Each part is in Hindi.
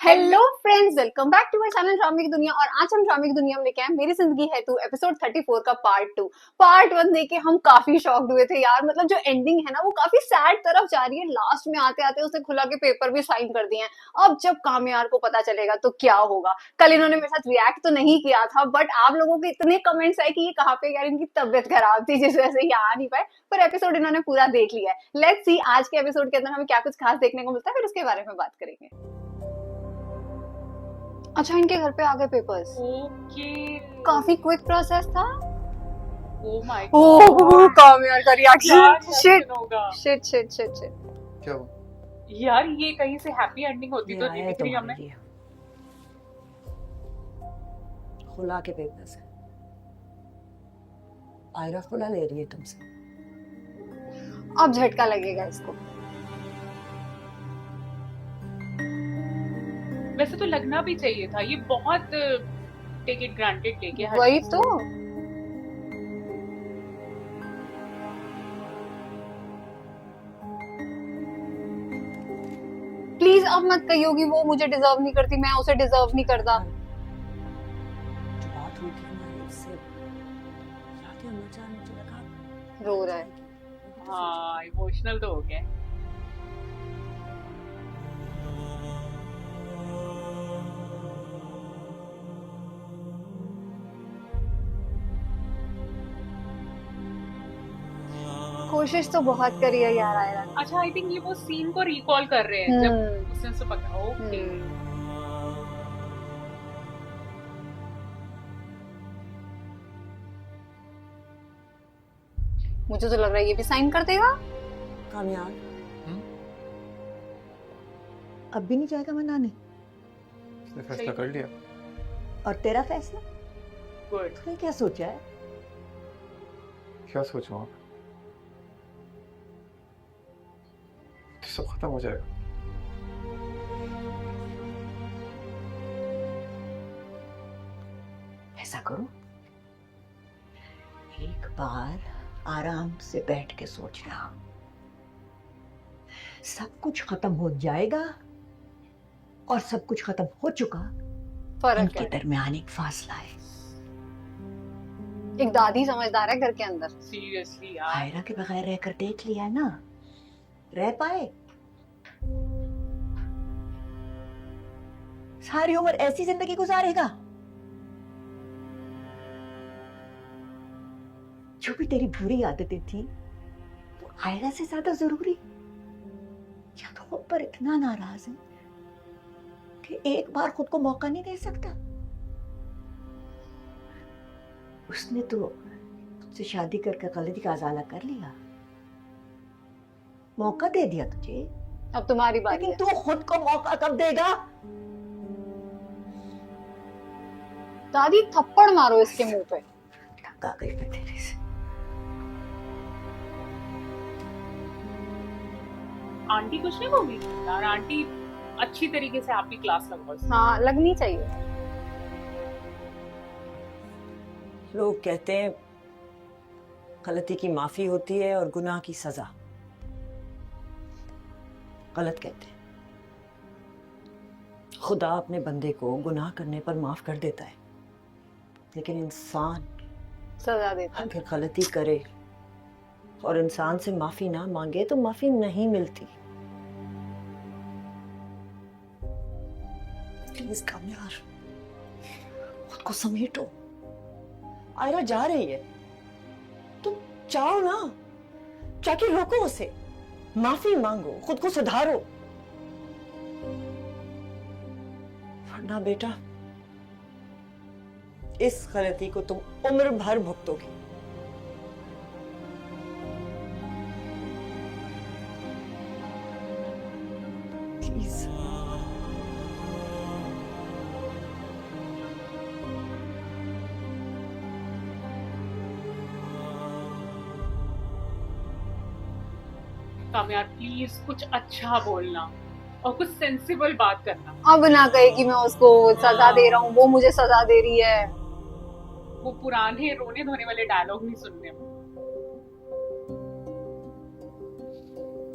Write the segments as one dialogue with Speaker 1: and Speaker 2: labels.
Speaker 1: Hello friends, welcome back to my channel ड्रामे की दुनिया। और आज हम ड्रामे की दुनिया में लेके आए मेरी जिंदगी है तू एपिसोड 34 का पार्ट 1 देख के हम काफी शॉक्ड हुए थे यार। मतलब जो एंडिंग है ना वो काफी सैड तरफ जा रही है। लास्ट में आते आते उसने खुला के पेपर भी साइन कर दिए हैं। अब जब कामयार को पता चलेगा तो क्या होगा। कल इन्होंने मेरे साथ रिएक्ट तो नहीं किया था, बट आप लोगों के इतने कमेंट्स आए कि ये कहाँ पे यार इनकी तबियत खराब थी जिस वजह से ये आ नहीं पाए, पर एपिसोड इन्होंने पूरा देख लिया है। लेट्स सी आज के एपिसोड के अंदर हमें क्या कुछ खास देखने को मिलता है, फिर उसके बारे में बात करेंगे। अच्छा, इनके घर पे आ गए पेपर्स।
Speaker 2: ओके,
Speaker 1: काफी क्विक प्रोसेस था।
Speaker 2: ओ माय
Speaker 1: ओह,
Speaker 2: गॉड,
Speaker 1: कामयार का
Speaker 2: क्या
Speaker 1: रिएक्शन। शिट
Speaker 2: रिएक्शन होगा
Speaker 1: शिट शिट शिट शिट।
Speaker 3: क्या हुआ?
Speaker 2: यार। ये कहीं से हैप्पी एंडिंग होती
Speaker 4: ये
Speaker 2: तो
Speaker 4: आया
Speaker 2: नहीं
Speaker 4: है
Speaker 2: दिख रही
Speaker 4: तुम्हारे
Speaker 2: हमें।
Speaker 4: लिए। खुला के पेपर्स है। आयरा खुला ले रही है तुमसे।
Speaker 1: अब झटका लगेगा इसको।
Speaker 2: वैसे तो लगना भी चाहिए था, ये बहुत टेक इट ग्रांटेड लेके हर
Speaker 1: वही
Speaker 2: चीज
Speaker 1: तो।
Speaker 2: को।
Speaker 1: प्लीज अब मत कहियो कि वो मुझे डिजर्व नहीं करती, मैं उसे डिजर्व नहीं करता।
Speaker 4: जो बात हुई थी हमारी उससे याद है अमरजान, मुझे लगा
Speaker 1: रो रहा है।
Speaker 2: हाँ, इमोशनल तो हो गया।
Speaker 1: कोशिश तो बहुत करी है यार आयरा ने।
Speaker 2: अच्छा, आई थिंक ये वो सीन को रिकॉल कर रहे हैं जब उसने उससे पता। ओके,
Speaker 1: मुझे तो लग रहा है ये भी साइन कर देगा।
Speaker 4: कामयाब
Speaker 3: हम्म?
Speaker 4: अब भी नहीं जाएगा मनाने?
Speaker 3: उसने फैसला कर लिया।
Speaker 4: और तेरा फैसला?
Speaker 2: गुड।
Speaker 4: तूने क्या सोचा है?
Speaker 3: क्या सोचूं आप? तो सब खत्म हो जाएगा।
Speaker 4: ऐसा करो, एक बार आराम से बैठ के सोचना। सब कुछ खत्म हो जाएगा और सब कुछ खत्म हो चुका,
Speaker 1: फर्क
Speaker 4: इनके
Speaker 1: है।
Speaker 4: दरमियान एक फासला है।
Speaker 1: एक दादी समझदार है घर के अंदर।
Speaker 2: सीरियसली यार,
Speaker 4: आयरा के बगैर रहकर देख लिया ना, रह पाए? सारी उम्र ऐसी जिंदगी गुजारेगा? जो भी तेरी बुरी आदतें थी वो आयरा से ज्यादा जरूरी? या तो खुद पर इतना नाराज है कि एक बार खुद को मौका नहीं दे सकता? उसने तो तुझसे शादी करके गलती का अजाला कर लिया, मौका दे दिया तुझे,
Speaker 1: अब तुम्हारी बारी
Speaker 4: लेकिन
Speaker 1: है।
Speaker 4: तू खुद को मौका कब देगा?
Speaker 1: दादी थप्पड़ मारो इसके मुंह पे।
Speaker 4: लगा गई मैं तेरे से।
Speaker 2: आंटी कुछ नहीं बोली यार। आंटी अच्छी तरीके से आपकी क्लास लगवा।
Speaker 1: हाँ, लगनी चाहिए।
Speaker 4: लोग कहते हैं गलती की माफी होती है और गुनाह की सजा। गलत कहते हैं। खुदा अपने बंदे को गुनाह करने पर माफ कर देता है, लेकिन इंसान
Speaker 1: सजा देता है।
Speaker 4: अगर गलती करे और इंसान से माफी ना मांगे तो माफी नहीं मिलती। प्लीज कामयार, खुद को समेटो। आयरा जा रही है, तुम चाहो ना, जाके रोको उसे, माफी मांगो, खुद को सुधारो। वरना बेटा इस गलती को तुम उम्र भर भुगतोगे। प्लीज।
Speaker 2: कामयार, प्लीज कुछ अच्छा बोलना और कुछ सेंसिबल बात करना।
Speaker 1: अब ना कहे कि मैं उसको सजा दे रहा हूँ, वो मुझे सजा दे रही है।
Speaker 2: वो पुराने रोने धोने वाले डायलॉग नहीं सुनने।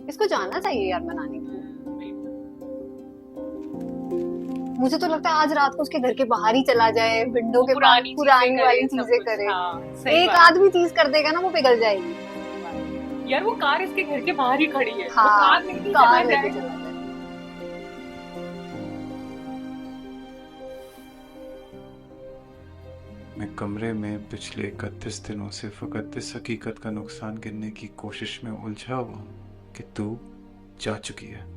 Speaker 1: इसको जाना चाहिए यार मनाने के लिए। मुझे तो लगता है आज रात को उसके घर के बाहर ही चला जाए, विंडो के पास
Speaker 2: पुरानी
Speaker 1: पुरानी वाली
Speaker 2: सब
Speaker 1: चीजें
Speaker 2: कुछ,
Speaker 1: करे।
Speaker 2: हाँ, सही
Speaker 1: एक
Speaker 2: बात।
Speaker 1: आध भी चीज कर देगा ना वो पिघल जाएगी।
Speaker 2: यार वो कार इसके घर के बाहर ही खड़ी है, वो
Speaker 1: हाँ,
Speaker 2: कार लेके
Speaker 1: कार
Speaker 2: चला
Speaker 1: लेके
Speaker 2: जाए।
Speaker 1: चला जाए।
Speaker 3: मैं कमरे में पिछले 31 दिनों से फकत इस हकीकत का नुकसान गिनने की कोशिश में उलझा हुआ हूं कि तू जा चुकी है।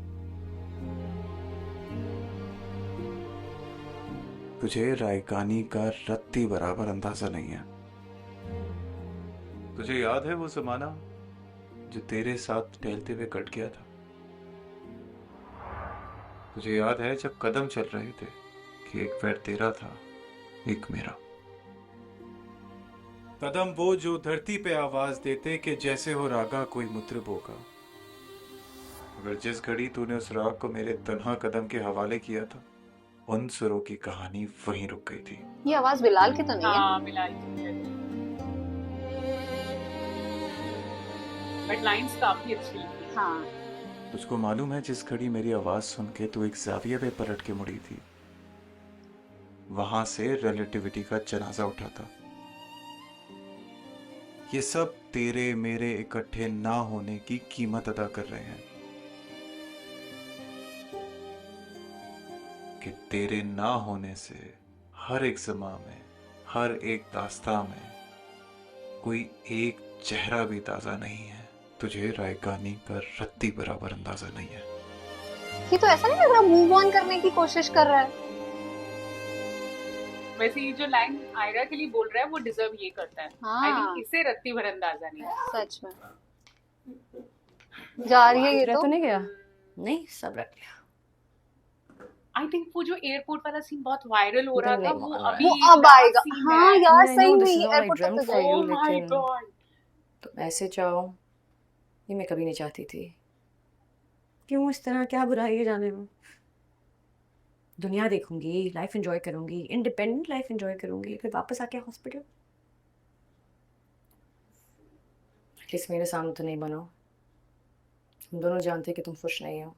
Speaker 3: तुझे रायकानी का रत्ती बराबर अंदाजा नहीं है। तुझे याद है वो जमाना जो तेरे साथ टहलते हुए कट गया था? तुझे याद है जब कदम चल रहे थे कि एक पैर तेरा था, एक मेरा? कदम वो जो धरती पे आवाज देते कि जैसे हो रागा कोई मुतरिब होगा। मगर जिस घड़ी तूने उस राग को मेरे तन्हा कदम के हवाले किया था, उन सुरों की कहानी वहीं रुक गई थी।
Speaker 1: ये आवाज बिलाल की तो नहीं है?
Speaker 2: हाँ बिलाल की है, बट लाइंस काफी अच्छी लगी।
Speaker 1: हाँ।
Speaker 3: तुझको मालूम है जिस घड़ी मेरी आवाज सुन के तू एक जाविये पे पलट के मुड़ी थी, वहां से रिलेटिविटी का जनाजा उठा था। ये सब तेरे मेरे इकट्ठे ना होने की कीमत अदा कर रहे हैं कि तेरे ना होने से हर एक ज़मा में, हर एक दास्तां में कोई एक चेहरा भी ताज़ा नहीं है। तुझे रायकानी का रत्ती बराबर अंदाजा नहीं है।
Speaker 1: ये तो ऐसा नहीं लग रहा मूव ऑन करने की कोशिश कर रहा है।
Speaker 2: वैसे ये जो लाइन आयरा के लिए बोल रहा है वो डिजर्व ये करता है।
Speaker 1: हाँ।
Speaker 2: आई थिंक इसे रत्ती भर अंदाजा नहीं है।
Speaker 1: सच में जा रही है ये
Speaker 4: रह
Speaker 1: तो।
Speaker 4: तो नहीं गया? नहीं, सब रख लिया।
Speaker 2: आई थिंक वो जो एयरपोर्ट वाला सीन बहुत वायरल हो रहा
Speaker 4: नहीं,
Speaker 2: था
Speaker 4: नहीं,
Speaker 2: वो
Speaker 4: वो
Speaker 2: अभी
Speaker 1: वो अब आएगा।
Speaker 2: scene
Speaker 1: हाँ
Speaker 2: है।
Speaker 1: यार
Speaker 4: I
Speaker 1: सही
Speaker 4: know
Speaker 1: में
Speaker 4: this is all I
Speaker 1: airport तक
Speaker 4: dreamt
Speaker 1: तो
Speaker 4: for
Speaker 1: जाएगी।
Speaker 2: Oh
Speaker 4: you,
Speaker 2: my
Speaker 4: लेकिन
Speaker 2: God.
Speaker 4: तुम ऐसे चाहो ये मैं कभी नहीं चाहती थी। क्यों इस तरह, क्या बुराई है जाने में? दुनिया देखूंगी, लाइफ एंजॉय करूंगी, इंडिपेंडेंट लाइफ एंजॉय करूंगी, फिर वापस आके हॉस्पिटल। एटलीस्ट मेरे सामने तो नहीं बनो। हम दोनों जानते कि तुम खुश नहीं हो।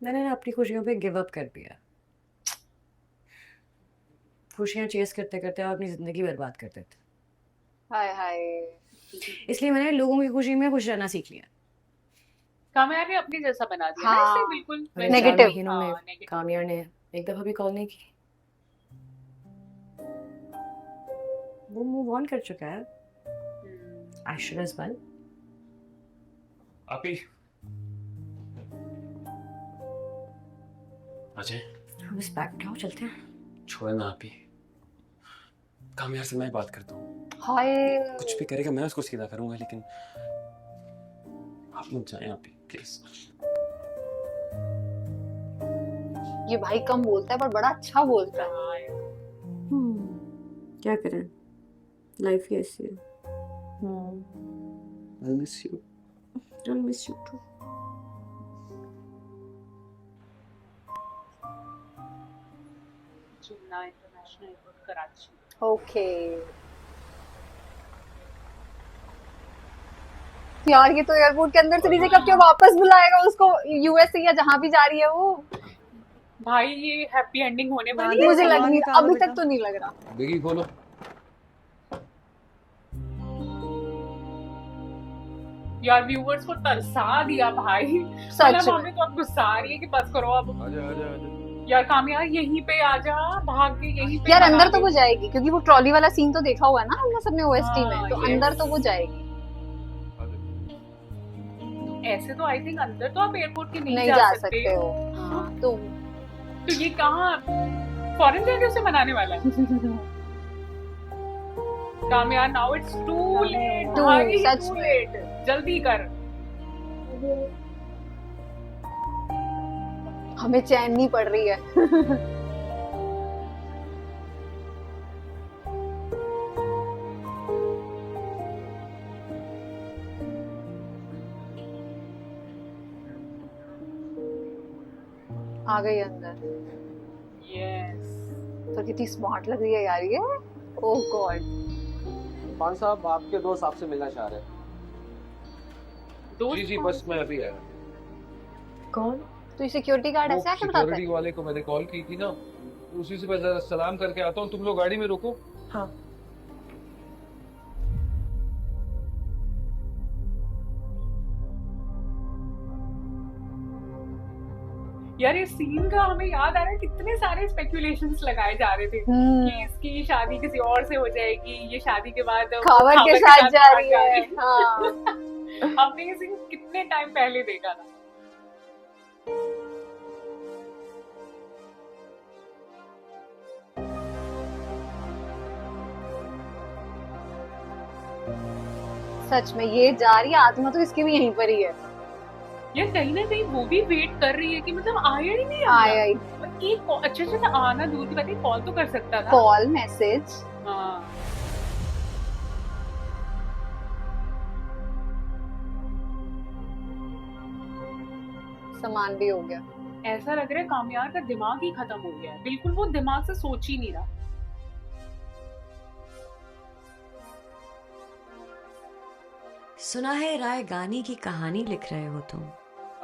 Speaker 4: मैंने ना अपनी खुशियों पे गिव अप कर दिया। खुशियां चेस करते करते आप अपनी जिंदगी बर्बाद कर देते।
Speaker 1: हाय हाय।
Speaker 4: इसलिए मैंने लोगों की खुशी में खुश रहना सीख लिया।
Speaker 2: काम्या ने अपने जैसा बना दिया ना
Speaker 1: हाँ।
Speaker 2: इसे बिल्कुल
Speaker 4: और इन
Speaker 2: वैसे।
Speaker 4: 4
Speaker 1: Negative.
Speaker 4: महीनों में
Speaker 2: हाँ, negative.
Speaker 4: काम्या ने एक दफा भी कॉल नहीं की। वो मूव ऑन कर चुका है। Ayesha as well.
Speaker 5: आपी अजय
Speaker 4: हम इस बैग उठाओ, चलते हैं।
Speaker 5: छोड़ ना आपी, कामयार से मैं बात करता हूँ।
Speaker 1: हाय।
Speaker 5: कुछ भी करेगा मैं उसको सीधा करूंगा, लेकिन आप मत जाएं आपी प्लीज।
Speaker 1: ये भाई कम बोलता है पर बड़ा अच्छा बोलता है।
Speaker 2: हाँ, यार।
Speaker 4: क्या करें, लाइफ ही ऐसी है।
Speaker 5: I'll miss you.
Speaker 4: I'll miss you too.
Speaker 2: Jinnah international airport Karachi.
Speaker 1: Okay यार ये तो एयरपोर्ट के अंदर से नीचे कब क्या वापस बुलाएगा उसको यूएसए या जहां भी जा रही है वो।
Speaker 2: भाई ये हैप्पी एंडिंग होने वाली है।
Speaker 1: मुझे लग
Speaker 4: सामान
Speaker 1: नहीं
Speaker 4: निकालो
Speaker 1: अभी
Speaker 4: बेटा।
Speaker 1: तक तो नहीं लग रहा।
Speaker 5: बिगी खोलो।
Speaker 2: यार व्यूअर्स को तरसा दिया भाई।
Speaker 1: सच
Speaker 2: मतलब
Speaker 1: में
Speaker 2: हमें तो अब गुस्सा आ रही है कि बस करो अब।
Speaker 3: आजा आजा आजा।
Speaker 2: यार कामयार यहीं पे आजा, भाग के यहीं पे
Speaker 1: यार
Speaker 2: लगा
Speaker 1: अंदर तो
Speaker 2: दे।
Speaker 1: वो जाएगी क्योंकि वो ट्रॉली वाला सीन तो देखा हुआ है ना हमने सबने ओएसटी
Speaker 2: हाँ,
Speaker 1: में, तो
Speaker 2: yes.
Speaker 1: अंदर तो वो जाएगी।
Speaker 2: ऐसे तो आई थिंक अंदर तो आप एयरपोर्ट के
Speaker 1: नहीं जा सकते हो। हाँ तो
Speaker 2: तो ये कहाँ फॉरेन जाके उसे मनाने वाला है? कामयार now it's too late
Speaker 1: Too,
Speaker 2: भाई,
Speaker 1: सच
Speaker 2: टू
Speaker 1: में।
Speaker 2: लेट, जल्दी कर।
Speaker 1: हमें चैन नहीं पड़ रही है। आ गई अंदर।
Speaker 2: यस
Speaker 1: तो कितनी स्मार्ट लग रही है यार ये। ओह गॉड।
Speaker 6: खान साहब आपके दोस्त आपसे मिलना चाह रहे हैं।
Speaker 2: दोस्त
Speaker 5: जी जी
Speaker 2: कौन?
Speaker 5: बस मैं अभी आया।
Speaker 4: कौन?
Speaker 1: तो ये सिक्योरिटी गार्ड
Speaker 6: वो
Speaker 1: ऐसे आके बताता है?
Speaker 6: सिक्योरिटी वाले को मैंने कॉल की थी ना, उसी से मैं जरा सलाम करके आता हूँ, तुम लोग गाड़ी में रुको।
Speaker 4: हाँ
Speaker 2: यार ये सीन का हमें याद आ रहा है, कितने सारे स्पेकुलेशंस लगाए जा रहे थे कि इसकी शादी किसी और से हो जाएगी, ये शादी के बाद वो
Speaker 1: खबर के साथ जा रही है। हाँ
Speaker 2: हमने ये सीन कितने टाइम पहले देखा था।
Speaker 1: सच में ये जा रही है, आत्मा तो इसकी भी यहीं पर ही है।
Speaker 2: यार कहीं ना कहीं वो भी वेट कर रही है कि मतलब आया ही नहीं
Speaker 1: आया ही
Speaker 2: एक अच्छा अच्छा आना दूर की बात है, कॉल तो कर सकता था।
Speaker 1: Call message.
Speaker 2: हाँ
Speaker 1: सामान भी हो गया।
Speaker 2: ऐसा लग रहा है कामयार का दिमाग ही खत्म हो गया है, बिल्कुल वो दिमाग से सोच ही नहीं रहा।
Speaker 7: सुना है राय गानी की कहानी लिख रहे हो तुम।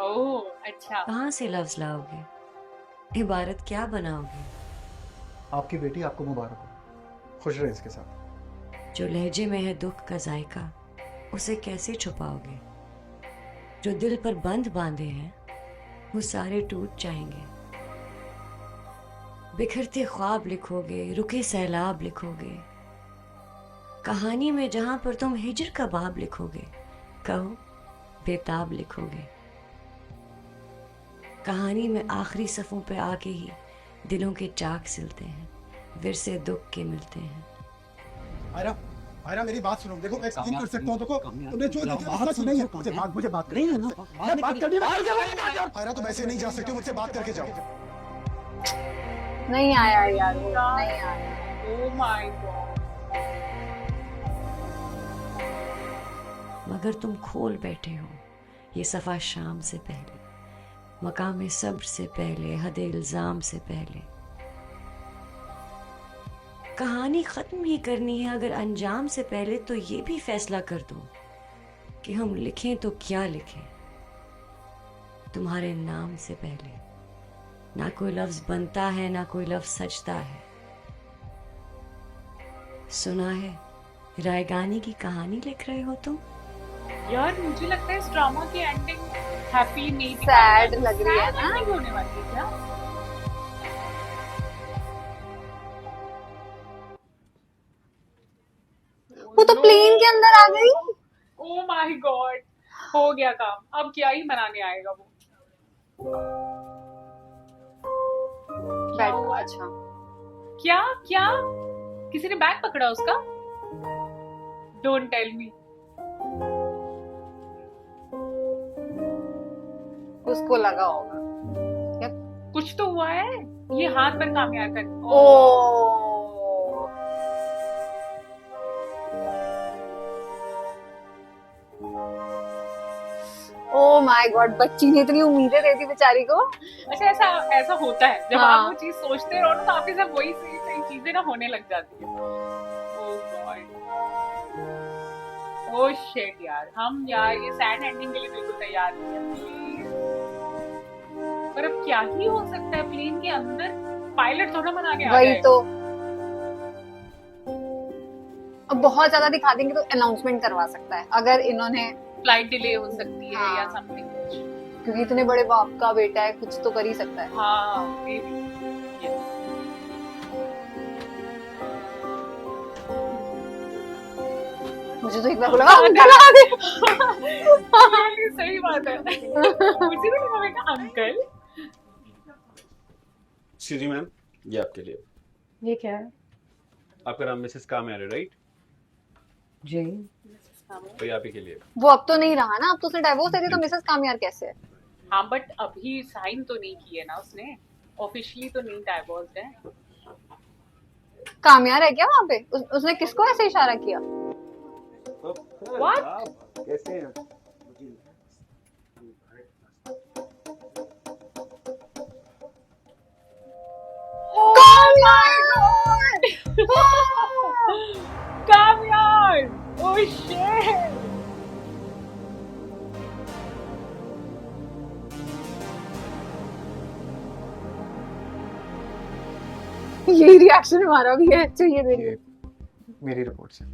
Speaker 2: ओह अच्छा।
Speaker 7: कहाँ से लफ्ज लाओगे, इबारत क्या बनाओगे?
Speaker 8: आपकी बेटी आपको मुबारक हो, खुश रहे इसके साथ।
Speaker 7: जो लहजे में है दुख का जायका, उसे कैसे छुपाओगे? जो दिल पर बंध बांधे हैं वो सारे टूट जाएंगे। बिखरते ख्वाब लिखोगे, रुके सैलाब लिखोगे। कहानी में जहां पर तुम हिजर का बाब लिखोगे, कहो बेताब लिखोगे। कहानी में आखिरी सफ़ों पे आके ही दिलों के चाक सिलते हैं, विरसे दुख के मिलते हैं।
Speaker 8: आयरा मेरी बात सुनो, देखो मैं एक्सप्लेन कर सकता हूँ। देखो तुमने जो बात सुनी है, मुझे बात करनी है ना, बात करनी है। आयरा तुम ऐसे नहीं जा सकते, मुझसे बात करके जाओ।
Speaker 1: नहीं आया यार वो, नहीं आया।
Speaker 2: Oh my God.
Speaker 7: मगर तुम खोल बैठे हो ये सफ़ा शाम से पहले, मकाम सब्र से पहले, हद इल्ज़ाम से पहले। कहानी ख़त्म ही करनी है अगर अंजाम से पहले, तो ये भी फैसला कर दो कि हम लिखें तो क्या लिखें। तुम्हारे नाम से पहले ना कोई लफ्ज़ बनता है, ना कोई लफ्ज़ सजता है। सुना है रायगानी की कहानी लिख रहे हो तुम।
Speaker 2: यार मुझे लगता है इस ड्रामा की एंडिंग हैप्पी नहीं थी,
Speaker 1: सैड लग रही है ना।
Speaker 2: ending होने वाली है क्या?
Speaker 1: वो तो प्लेन के अंदर आ गई।
Speaker 2: ओह माय गॉड, हो गया काम, अब क्या ही बनाने आएगा वो।
Speaker 1: बैठ अच्छा
Speaker 2: क्या क्या किसी ने बैग पकड़ा उसका? Don't tell me.
Speaker 1: उसको लगा होगा
Speaker 2: कुछ तो हुआ है, ये हाथ पर कामयार कर।
Speaker 1: ओ ओ माय गॉड, बच्ची ने इतनी उम्मीदें दे दी बेचारी को।
Speaker 2: अच्छा ऐसा ऐसा होता है जब
Speaker 1: हाँ।
Speaker 2: आप वो चीज सोचते रहो ना, तो आपके साथ वही सही सही चीजें ना होने लग जाती है। ओह गॉड, ओह शिट यार, हम यार ये सैड एंडिंग के लिए बिल्कुल तैयार नहीं है प्लीज। पर अब क्या ही हो सकता है, प्लेन के अंदर पायलट थोड़ा बना के आ
Speaker 1: वही
Speaker 2: जाए।
Speaker 1: तो, अब बहुत ज्यादा दिखा देंगे तो अनाउंसमेंट करवा सकता है अगर इन्होंने,
Speaker 2: फ्लाइट डिले हो सकती है
Speaker 1: हाँ।
Speaker 2: या समथिंग।
Speaker 1: क्योंकि इतने बड़े बाप का बेटा है, कुछ तो कर ही सकता है।
Speaker 2: हाँ maybe, yes.
Speaker 1: मुझे तो एक बार लगा अंकल आ गए।
Speaker 2: ये सही बात है। मुझे तो लगा मैं कहा, अंकल।
Speaker 5: एक्सक्यूज मैम, ये आपके लिए।
Speaker 4: ये क्या है
Speaker 5: आपका नाम मिसेस काम्यार है, राइट?
Speaker 4: जी?
Speaker 5: तो ये आप ही के लिए।
Speaker 1: वो अब तो नहीं रहा ना, अब तो उसने डाइवोर्स दे दिया, तो मिसेस कामयार कैसे है?
Speaker 2: हाँ बट अभी साइन तो नहीं किए ना उसने, ऑफिशियली तो नहीं डाइवोर्स है।
Speaker 1: कामयार है क्या वहाँ पे? उसने किसको ऐसे इशारा किया?
Speaker 2: What?
Speaker 6: कैसे हैं?
Speaker 2: कामयार! Oh shit!
Speaker 1: यही रिएक्शन हमारा भी है, चाहिए मेरी।
Speaker 3: ये मेरी रिपोर्ट से।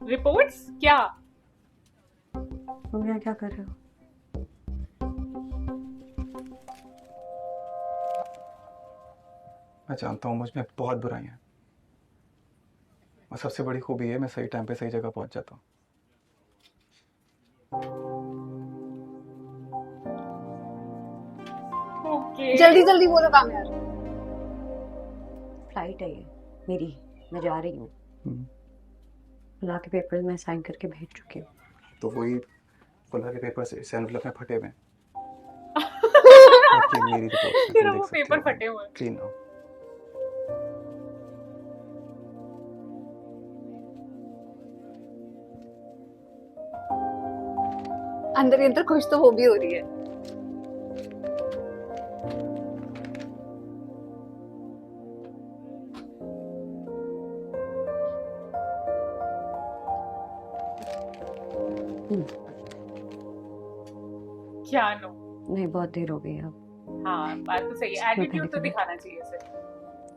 Speaker 2: रिपोर्ट्स क्या?
Speaker 7: तुम यहाँ क्या कर रहे हो?
Speaker 3: मैं जानता हूँ मुझ में बहुत बुराई है, और सबसे बड़ी खूबी है मैं सही टाइम पे सही जगह पहुंच जाता हूँ।
Speaker 2: ओके
Speaker 1: जल्दी जल्दी बोलो काम यार।
Speaker 7: फ्लाइट है ये मेरी, मैं जा रही हूँ। ला के पेपर मैं साइन करके भेज चुकी हूँ।
Speaker 3: तो वही फुला के पेपर से एनवलप में फटे हुए हैं। ये मेरी रिपोर्ट
Speaker 2: तेरा वो पेपर फटे हुए हैं।
Speaker 3: क्लीन हो।
Speaker 1: अंदर ही अंदर खुश तो वो भी हो रही है।
Speaker 2: क्या नो?
Speaker 7: नहीं, बहुत देर हो गई अब,
Speaker 2: हाँ बात तो सही है, एटीट्यूड तो दिखाना चाहिए इसे।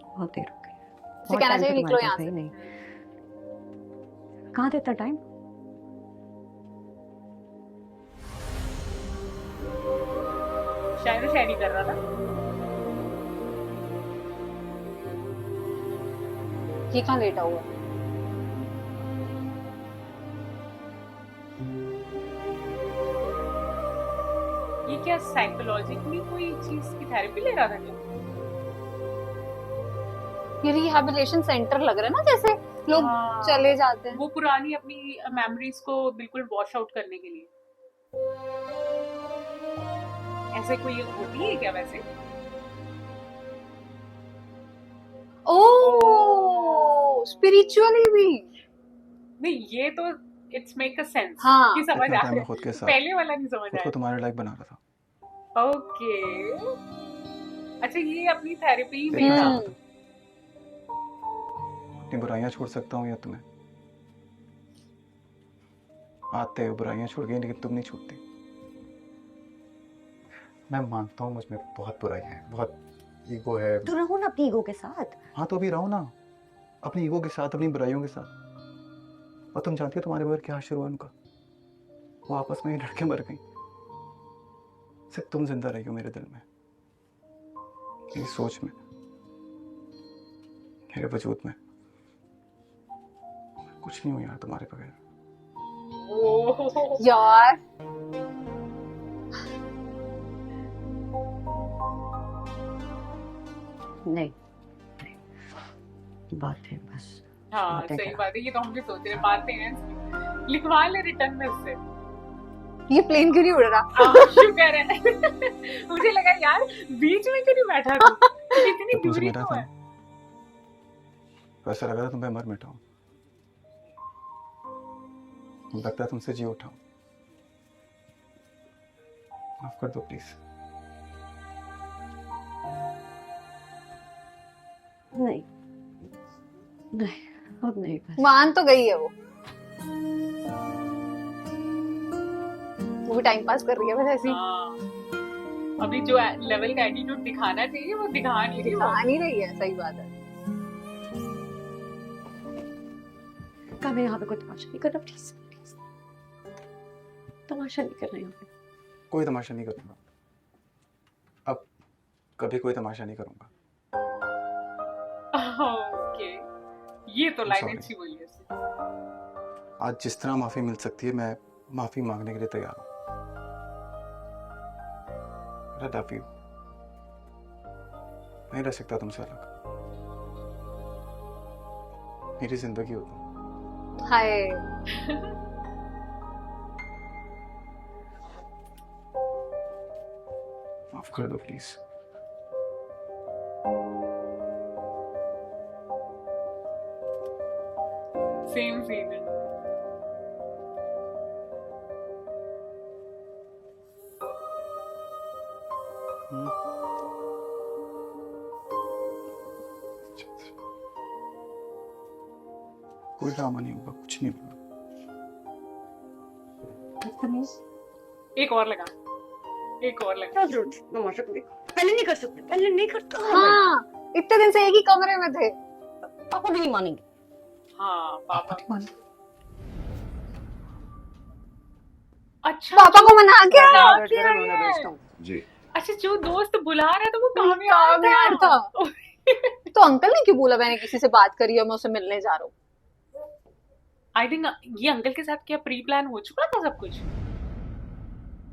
Speaker 7: बहुत देर हो गई।
Speaker 1: उसे कहना चाहिए निकलो यहाँ से।
Speaker 7: नहीं, कहाँ थे इतना टाइम?
Speaker 2: शायरी कर रहा था।
Speaker 1: ये कहाँ लेटा हुआ?
Speaker 2: ये क्या साइकोलॉजिकली कोई चीज की थेरेपी ले रहा था क्या?
Speaker 1: ये रिहैबिलिटेशन सेंटर लग रहा है ना, जैसे लोग
Speaker 2: हाँ।
Speaker 1: चले जाते हैं।
Speaker 2: वो पुरानी अपनी मेमोरीज को बिल्कुल वॉश आउट करने के लिए। ऐसे कोई होती है क्या वैसे?
Speaker 1: ओह, स्पिरिचुअली भी।
Speaker 2: नहीं ये तो इट्स मेक अ सेंस
Speaker 1: हाँ।
Speaker 2: कि समझ
Speaker 3: इतना
Speaker 2: आ
Speaker 3: टाइम मैं
Speaker 2: रहा
Speaker 3: खुद के
Speaker 2: है।
Speaker 3: साथ
Speaker 2: पहले वाला नहीं समझ
Speaker 3: खुद को
Speaker 2: आया।
Speaker 3: तुम्हारे लायक बना रहा था।
Speaker 2: ओके अच्छा ये अपनी थेरेपी में
Speaker 3: देखना
Speaker 2: था।
Speaker 3: चाहता था अपनी बुराइयां छोड़ सकता हूँ या तुम्हें। आते हो बुराइयां छोड़ गई, लेकिन तुम नहीं छूटती। मैं मानता हूँ मुझ में बहुत बुराई है, बहुत ईगो है।
Speaker 7: तो रहो ना अपनी ईगो के साथ।
Speaker 3: हाँ तो अभी रहो ना अपनी ईगो के साथ, अपनी बुराइयों के साथ। और तुम जानती हो तुम्हारे बगैर क्या शुरू हुआ उनका? वो आपस में ही लड़के मर गई। सिर्फ तुम जिंदा रही हो मेरे दिल में, मेरी सोच में, मेरे वजूद में। कुछ नहीं हूँ यार तुम्हारे बगैर।
Speaker 2: ओह,
Speaker 1: यार
Speaker 7: नहीं, बात है बस।
Speaker 2: हाँ
Speaker 7: बातें
Speaker 2: सही
Speaker 7: क्या?
Speaker 2: बात है, ये तो हम भी सोच रहे बातें हैं। लिखवा ले रिटर्न में उससे।
Speaker 1: ये प्लेन क्यों नहीं उड़ रहा?
Speaker 2: शुक्र है। मुझे लगा यार बीच में क्यों नहीं बैठा तू? कितनी
Speaker 3: जब तुमसे
Speaker 2: दूरी
Speaker 3: मिला
Speaker 2: क्यों
Speaker 3: था
Speaker 2: है?
Speaker 3: तो ऐसा लगा था तुम पे मर मिटा हूँ। लगता है तुमसे जी उठा हूँ। माफ कर दो प्लीज।
Speaker 7: नहीं नहीं, अब नहीं, बस।
Speaker 1: मान तो गई है वो भी टाइम पास कर रही है बस ऐसी।
Speaker 2: हाँ अभी जो लेवल का एटीट्यूड दिखाना चाहिए वो दिखा नहीं रही वो।
Speaker 1: दिखा नहीं रही है, सही बात है।
Speaker 7: का मैं यहाँ पे कोई तमाशा नहीं करना, प्लीज प्लीज। तमाशा नहीं करना यहाँ पे।
Speaker 3: कोई तमाशा नहीं करूंगा अब, कभी कोई तमाशा नहीं करूंगा।
Speaker 2: ओके ये तो लाइन
Speaker 3: Sorry.
Speaker 2: अच्छी बोली है उसने।
Speaker 3: आज जिस तरह माफी मिल सकती है मैं माफी मांगने के लिए तैयार हूँ। I love you। नहीं रह सकता तुमसे अलग। मेरी जिंदगी हो तुम।
Speaker 1: हाय
Speaker 3: माफ कर दो प्लीज।
Speaker 2: Same feeling.
Speaker 3: कोई ड्रामा नहीं होगा, कुछ नहीं होगा।
Speaker 2: एक और लगा, एक और लगा।
Speaker 7: तमाशा कभी पहले नहीं कर सकते, पहले नहीं करता।
Speaker 1: हाँ इतने दिन से एक ही कमरे में थे।
Speaker 4: पापा नहीं मानेंगे।
Speaker 2: हाँ पापा। अच्छा
Speaker 1: पापा को मना के आया।
Speaker 2: वेट करें, मैं उन्हें भेजता हूँ।
Speaker 5: जी
Speaker 2: अच्छा जो दोस्त बुला रहा है तो वो कामयाब
Speaker 1: कामयाब था। तो अंकल ने क्यों बोला मैंने किसी से बात करी है, मैं उससे मिलने जा रहा हूँ?
Speaker 2: आई थिंक ये अंकल के साथ क्या प्री प्लान हो चुका था सब कुछ?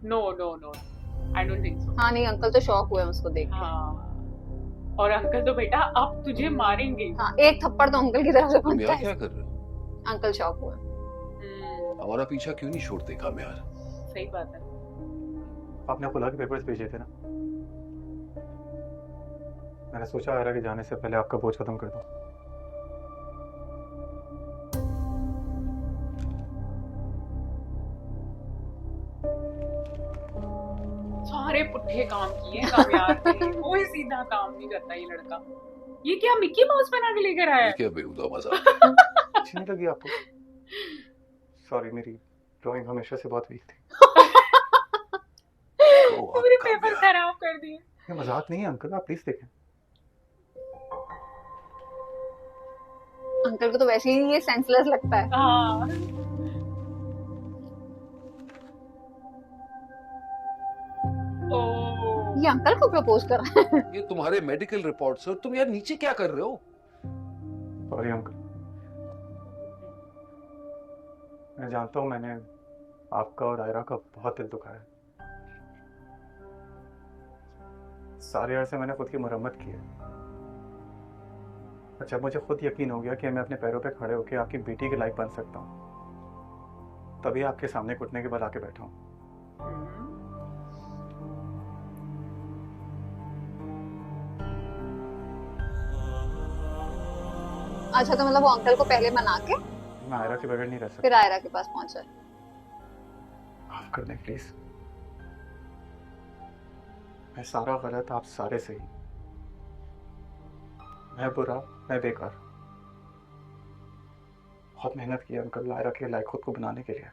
Speaker 2: No no no, I don't think so.
Speaker 1: हाँ नहीं, अंकल तो शॉक हुए उसको देख के।
Speaker 2: हाँ, और अंकल तो बेटा अब तुझे मारेंगे।
Speaker 1: हाँ, एक थप्पड़ तो अंकल की तरफ से
Speaker 5: तुम
Speaker 1: बनता
Speaker 5: यहाँ
Speaker 1: है।
Speaker 5: क्या कर रहे हो?
Speaker 1: अंकल शॉक हुए।
Speaker 5: हमारा पीछा क्यों नहीं छोड़ते कामयार?
Speaker 2: सही बात है।
Speaker 9: आपने खुला के पेपर्स भेजे थे ना, मैंने सोचा आयरा के जाने से पहले आपका बोझ खत्म कर दूं।
Speaker 2: सारे पुट्ठे काम किए कामयाब ने, कोई सीधा काम नहीं करता ये लड़का। ये क्या मिक्की माउस बना के लेकर आया
Speaker 5: ये
Speaker 2: है?
Speaker 5: क्या बेहुदा मजाक?
Speaker 9: अच्छी नहीं लगी आपको? सॉरी, मेरी ड्राइंग हमेशा से बहुत वीक थी।
Speaker 2: पूरे पेपर खराब कर दिए।
Speaker 9: ये मजाक नहीं है अंकल, आप प्लीज देखें।
Speaker 1: अंकल को तो वैसे ही ये सेंसलेस लगता है।
Speaker 2: हाँ ओह,
Speaker 1: ये अंकल को प्रपोज कर रहा है।
Speaker 5: ये तुम्हारे मेडिकल रिपोर्ट्स और तुम यार नीचे क्या कर रहे हो?
Speaker 9: सॉरी अंकल, मैं जानता हूँ मैंने आपका और आयरा का बहुत दिल दुखाया। सारे अरसे मैंने खुद की मरम्मत की है, और जब मुझे खुद यकीन हो गया कि मैं अपने पैरों पे खड़े होकर आपकी बेटी के लायक बन सकता हूँ, तभी आपके सामने घुटने के बल आके बैठा हूँ।
Speaker 1: अच्छा तो मतलब वो अंकल को पहले मना के
Speaker 9: मैं आयरा के बगैर नहीं रह सकता।
Speaker 1: फिर आयरा के पास पहुंचा।
Speaker 9: माफ कर दें प्लीज, मैं सारा गलत, आप सारे सही। मैं बुरा, मैं बेकार। बहुत मेहनत की अंकल आयरा के लायक खुद को बनाने के लिए।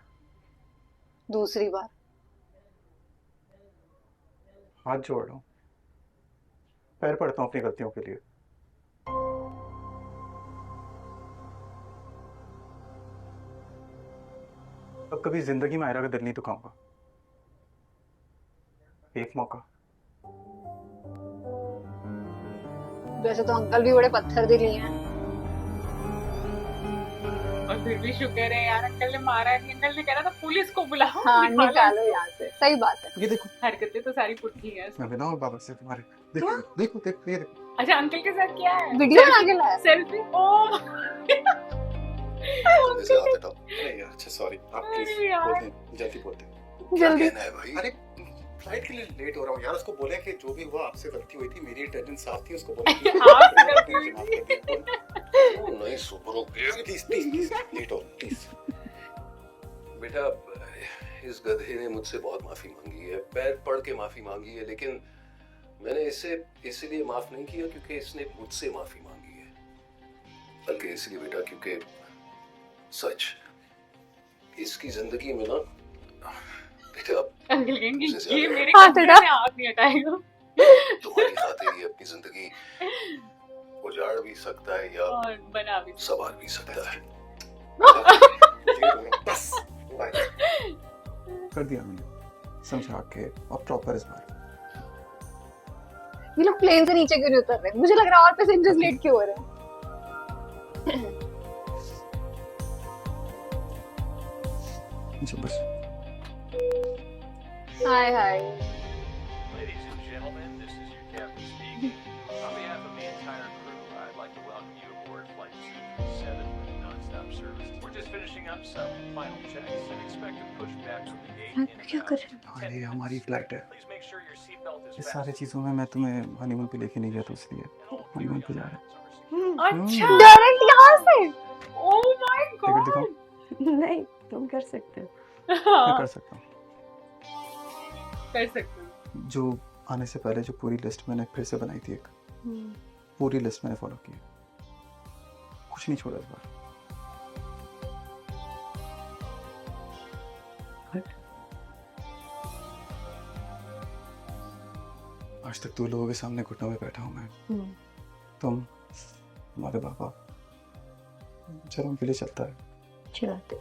Speaker 1: दूसरी बार
Speaker 9: हाथ जोड़ रहा हूं, पैर पड़ता हूं अपनी गलतियों के लिए। अब कभी जिंदगी में आयरा का दिल नहीं दुखाऊंगा। एक मौका।
Speaker 1: वैसे तो अंकल भी बड़े पत्थर दिल ही हैं।
Speaker 2: और फिर भी शुक्र है यार अंकल ने मारा नहीं। अंकल ने कहा था पुलिस को बुलाओ,
Speaker 1: हाँ निकालो यहाँ से। सही बात है।
Speaker 9: ये देखो,
Speaker 2: हरकतें तो सारी पुट्ठी है।
Speaker 9: मैं बताऊं बाबा से तुम्हारे। देखो देखो देखो, ये देखो।
Speaker 2: अच्छा अंकल के साथ क्या है?
Speaker 1: वीडियो बना के लाया।
Speaker 2: सेल्फी। ओह
Speaker 5: जल्दी से हाथ हटाओ।
Speaker 9: अरे यार, अच्छा सॉरी, आप
Speaker 2: अरे
Speaker 9: प्लीज
Speaker 2: यार।
Speaker 9: बोल दें, जल्दी बोल दें।
Speaker 5: क्या
Speaker 1: जल्दी।
Speaker 5: कहना है भाई?
Speaker 9: अरे फ्लाइट के लिए लेट हो रहा हूँ यार, उसको बोले कि जो भी हुआ आपसे गलती हुई थी, मेरी अटेंडेंस साफ थी, उसको बोले कि
Speaker 2: आपसे गलती हुई
Speaker 9: माफ कर दिया।
Speaker 5: क्यों नहीं सुधरोगे?
Speaker 9: प्लीज प्लीज प्लीज, लेट हो प्लीज।
Speaker 5: बेटा इस गधे ने मुझसे बहुत माफी मांगी है, पैर पड़ के माफी मांगी है, लेकिन मैंने इसे इसलिए माफ नहीं किया क्योंकि इसने मुझसे माफी मांगी है, बल्कि इसलिए बेटा क्योंकि सच इसकी जिंदगी में ना बेटा
Speaker 2: अंकल कहेंगे
Speaker 5: मुझसे
Speaker 2: ये
Speaker 5: ज्यादा
Speaker 2: मेरे
Speaker 1: हाथ
Speaker 2: कमरे
Speaker 1: हटा।
Speaker 2: से हाथ नहीं हटाएगा।
Speaker 5: तुम्हारी खातिर ये अपनी जिंदगी उजाड़ भी सकता है या
Speaker 2: और बना भी।
Speaker 5: संवार भी सकता है।
Speaker 9: बस कर दिया मैंने, समझा के। और प्रॉपर इस बार
Speaker 1: ये लोग प्लेन से नीचे क्यों नहीं उतर रहे? मुझे लग रहा है और पैसेंजर्स लेट क्यों हो रहे हैं?
Speaker 9: अच्छा बस।
Speaker 1: हाय हाय।
Speaker 10: Ladies and gentlemen, this is your captain speaking. On behalf of the entire crew, I'd like to welcome you aboard Flight 237 with non-stop service. We're just finishing up some final checks and expect to push back from the gate in
Speaker 1: क्या कर रहे
Speaker 10: about
Speaker 9: हाँ,
Speaker 10: 10
Speaker 9: ये
Speaker 10: minutes.
Speaker 9: हमारी फ्लाइट है।
Speaker 10: Please make sure your seatbelt is
Speaker 9: इस
Speaker 10: fastened.
Speaker 9: सारी चीजों में मैं तुम्हें हनीमून पे लेके नहीं गया, तो इसलिए हनीमून पे जा रहे हैं।
Speaker 2: अच्छा
Speaker 1: डायरेक्ट यहाँ से?
Speaker 2: Oh my
Speaker 9: ticket
Speaker 2: God.
Speaker 9: दिखाओ।
Speaker 7: नहीं तुम कर सकते हो।
Speaker 9: मैं कर सकता हूँ।
Speaker 2: कर सकते हो।
Speaker 9: जो आने से पहले जो पूरी लिस्ट मैंने फिर से बनाई थी, एक पूरी लिस्ट मैंने फॉलो की, कुछ नहीं छोड़ा इस बार। आज तक 2 लोगों के सामने घुटनों पे बैठा हूँ मैं, तुम, हमारे पापा, जन्म के लिए चलता है।
Speaker 7: चिल्लाते।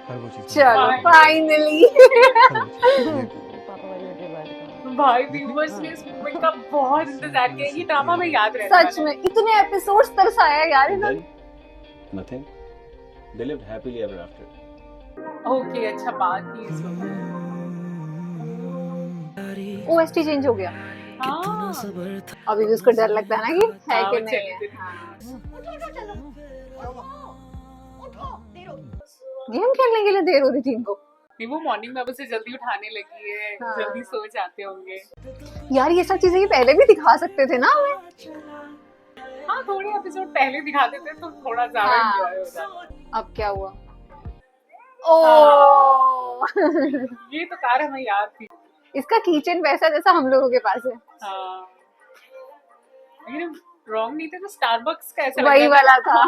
Speaker 9: हर वो चीज़
Speaker 1: चलो फाइनली
Speaker 7: पापा वाली होती बात का।
Speaker 2: भाई व्यूअर्स ने इस मोमेंट का बहुत इंतजार किया, ये ड्रामा में याद रहता
Speaker 1: सच में इतने एपिसोड्स तरसाया यार इन्होंने।
Speaker 11: Nothing. They lived happily ever after.
Speaker 2: Okay अच्छा बात की इस वक्त।
Speaker 1: ओएसटी चेंज हो गया।
Speaker 2: हाँ
Speaker 1: अभी भी उसको डर लगता है ना कि है
Speaker 2: हाँ,
Speaker 1: कि
Speaker 2: वो
Speaker 1: नहीं
Speaker 2: चली
Speaker 1: है।
Speaker 2: गई।
Speaker 1: गेम खेलने के लिए देर हो रही थी इनको।
Speaker 2: नहीं, वो मॉर्निंग में अब उसे जल्दी उठाने लगी है,
Speaker 1: हाँ।
Speaker 2: जल्दी सो जाते होंगे।
Speaker 1: यार ये सब चीजें ये पहले भी दिखा सकते थे ना हमें।
Speaker 2: हाँ थोड़े एपिसोड पहले दिखा देते तो थोड़ा ज्यादा
Speaker 1: हाँ।
Speaker 2: एंजॉय हो जाता।
Speaker 1: अब क्या हुआ? ओ
Speaker 2: ये तो कार हमें याद थी।
Speaker 1: इसका किचन वैसा जैसा हम लोगों के पास है,
Speaker 2: हाँ लेकिन रॉन्ग नहीं थे तो स्टारबक्स का ऐसा
Speaker 1: वही
Speaker 2: लग रहा
Speaker 1: वाला था।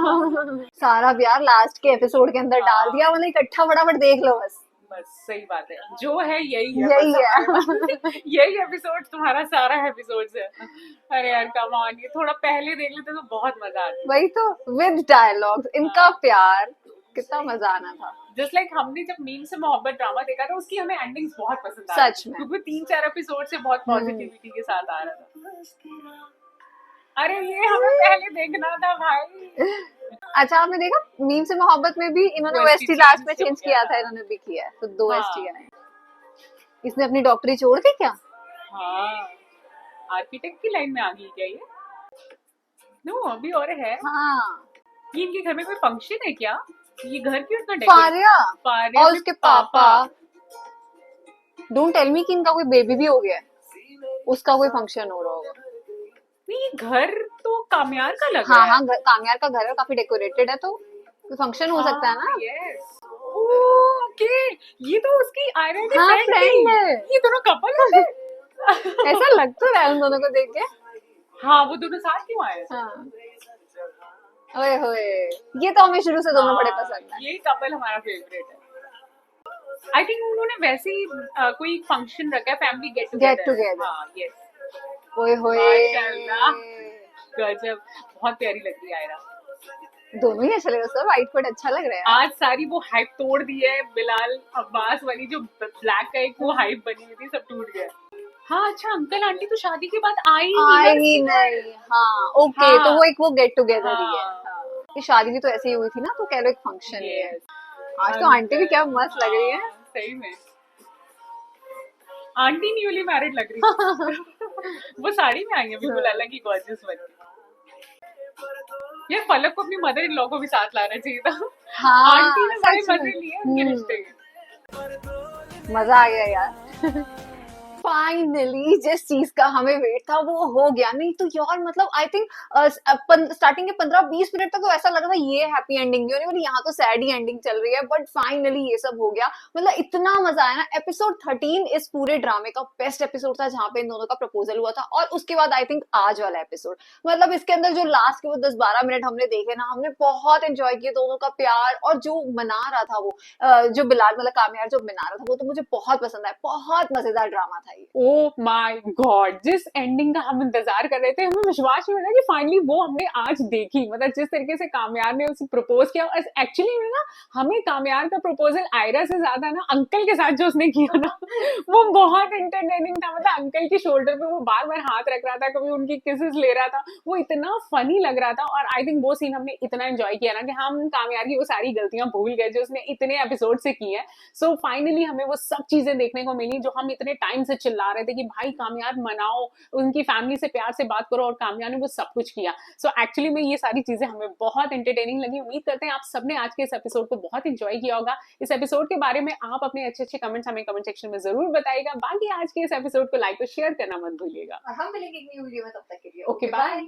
Speaker 1: सारा प्यार लास्ट के एपिसोड के अंदर डाल दिया, मतलब इकट्ठा फटाफट देख लो बस।
Speaker 2: बस सही बात है, जो है यही है,
Speaker 1: यही
Speaker 2: बस
Speaker 1: है।
Speaker 2: हमारे पास। यही एपिसोड तुम्हारा सारा एपिसोड है। अरे यार कम ऑन, ये थोड़ा पहले देख लेते तो बहुत मजा आता।
Speaker 1: वही तो विद डायलॉग्स, इनका प्यार कितना मजा आना था।
Speaker 2: जस्ट लाइक हमने जब मीम से मोहब्बत ड्रामा देखा था, उसकी हमें एंडिंग्स बहुत पसंद आ
Speaker 1: सच में।
Speaker 2: क्योंकि 3-4 एपिसोड से बहुत पॉजिटिविटी के साथ आ रहा था। अरे ये हमें पहले देखना था भाई।
Speaker 1: अच्छा आपने देखा मीम से मोहब्बत में भी इन्होंने
Speaker 2: OST
Speaker 1: ओएसटी लास्ट में
Speaker 2: change
Speaker 1: चेंज
Speaker 2: किया
Speaker 1: किया था,
Speaker 2: था।
Speaker 1: इन्होंने भी किया है, तो 2
Speaker 2: हाँ।
Speaker 1: एसटी आए। इसने अपनी डॉक्टरी छोड़ दी क्या?
Speaker 2: हाँ आर्किटेक्ट की लाइन में आ गई क्या ये? नो अभी और है।
Speaker 1: हाँ
Speaker 2: ये इनके घर में कोई फंक्शन है क्या? ये घर क्यों इतना डेकोरेट?
Speaker 1: फारिया
Speaker 2: फारिया
Speaker 1: और
Speaker 2: के
Speaker 1: उसके पापा। डोंट टेल मी कि इनका कोई बेबी भी हो गया है, उसका कोई फंक्शन हो रहा होगा।
Speaker 2: नहीं ये घर तो कामयार का लग
Speaker 1: हाँ
Speaker 2: रहा है।
Speaker 1: हाँ कामयार का घर है, काफी डेकोरेटेड है, तो कोई फंक्शन हो सकता है ना।
Speaker 2: यस ओके, ये तो उसकी आयरन की
Speaker 1: हाँ,
Speaker 2: फ्रेंड
Speaker 1: friend
Speaker 2: थी।
Speaker 1: है।
Speaker 2: ये दोनों कपल होते।
Speaker 1: ऐसा लग तो रहा है उन दोनों को देख के।
Speaker 2: हाँ वो दोनों साथ क्यों आए?
Speaker 1: हाँ ओए होए, ये तो हमें शुरू से दोनों बड़े
Speaker 2: हाँ,
Speaker 1: पसंद है।
Speaker 2: ये कपल हमारा फेवरेट है। आई थिंक उन्होंने वैसे ही कोई फंक्शन रखा है, फैमिली गेट
Speaker 1: together।
Speaker 2: हाँ यस
Speaker 1: ओए होए,
Speaker 2: माशाल्लाह। गजब, बहुत प्यारी लग रही है आयरा।
Speaker 1: दोनों ही अच्छा लग रहा है, सब आउटफिट अच्छा लग रहा है।
Speaker 2: आज सारी वो हाइप तोड़ दी है, बिलाल अब्बास वाली जो ब्लैक का एक वो हाइप बनी हुई थी, सब टूट गया। हाँ अच्छा अंकल आंटी तो शादी के बाद आई
Speaker 1: आई ही नहीं। हाँ ओके
Speaker 2: हाँ।
Speaker 1: तो वो एक वो गेट टुगेदर ही है।
Speaker 2: हाँ।
Speaker 1: हाँ। ये शादी भी तो ऐसे ही हुई थी ना, तो कह लो एक फंक्शन ही है। आज तो आंटी भी क्या मस्त लग रही है।
Speaker 2: सही में आंटी न्यूली मैरिड लग रही है। वो साड़ी में आई है बिल्कुल अलग ही गॉर्जियस बन के। ये फलक को अपनी मदर इन लॉ को भी साथ लाना चाहिए था।
Speaker 1: हाँ
Speaker 2: आंटी ने बड़े
Speaker 1: सच
Speaker 2: मजे
Speaker 1: में।
Speaker 2: लिए उनके रिश्ते के।
Speaker 1: मजा आ गया यार। फाइनली जिस चीज का हमें वेट था वो हो गया। नहीं तो यार मतलब आई थिंक स्टार्टिंग के 15-20 मिनट तक तो ऐसा लग रहा था ये हैप्पी एंडिंग होने वाली, यहाँ तो सैड ही एंडिंग चल रही है, बट फाइनली ये सब हो गया। मतलब इतना मजा आया ना। एपिसोड 13 इस पूरे ड्रामे का बेस्ट एपिसोड था, जहाँ पे इन दोनों का प्रपोजल हुआ था। और उसके बाद आई थिंक आज वाला एपिसोड, मतलब इसके अंदर जो लास्ट के वो 10-12 मिनट हमने देखे ना, हमने बहुत एंजॉय किया दोनों का प्यार। और जो मना रहा था वो जो बिलाल मतलब कामयार जो मना रहा था, वो तो मुझे बहुत पसंद आया। बहुत मजेदार ड्रामा था ये।
Speaker 2: ओह माय गॉड, जिस एंडिंग का हम इंतजार कर रहे थे, हमें विश्वास नहीं हो रहा कि फाइनली वो हमने आज देखी। मतलब जिस तरीके से कामयार ने उसे प्रपोज किया, एक्चुअली में ना हमें कामयार का प्रपोजल आयरा से ज्यादा ना अंकल के साथ जो उसने किया ना, वो बहुत एंटरटेनिंग था। मतलब अंकल की शोल्डर पे वो बार बार हाथ रख रहा था, कभी उनकी किसेस ले रहा था, वो इतना फनी लग रहा था। और आई थिंक वो सीन हमने इतना एंजॉय किया ना कि हम कामयार की वो सारी गलतियां भूल गए जो उसने इतने एपिसोड से की है। सो फाइनली हमें वो सब चीजें देखने को मिली जो हम इतने टाइम से चिल्ला रहे थे कि भाई कामयार मनाओ, उनकी फैमिली से प्यार से बात करो, और कामयार ने वो सब कुछ किया। सो एक्चुअली में ये सारी चीजें हमें बहुत एंटरटेनिंग लगी। उम्मीद करते हैं आप सबने आज के इस एपिसोड को बहुत एंजॉय किया होगा। इस एपिसोड के बारे में आप अपने अच्छे अच्छे कमेंट्स हमें कमेंट सेक्शन में जरूर बताइएगा। बाकी आज के इस एपिसोड को लाइक और शेयर करना मत भूलिएगा।
Speaker 1: और हम मिलेंगे एक नई वीडियो में, तब तक के लिए
Speaker 2: ओके बाय।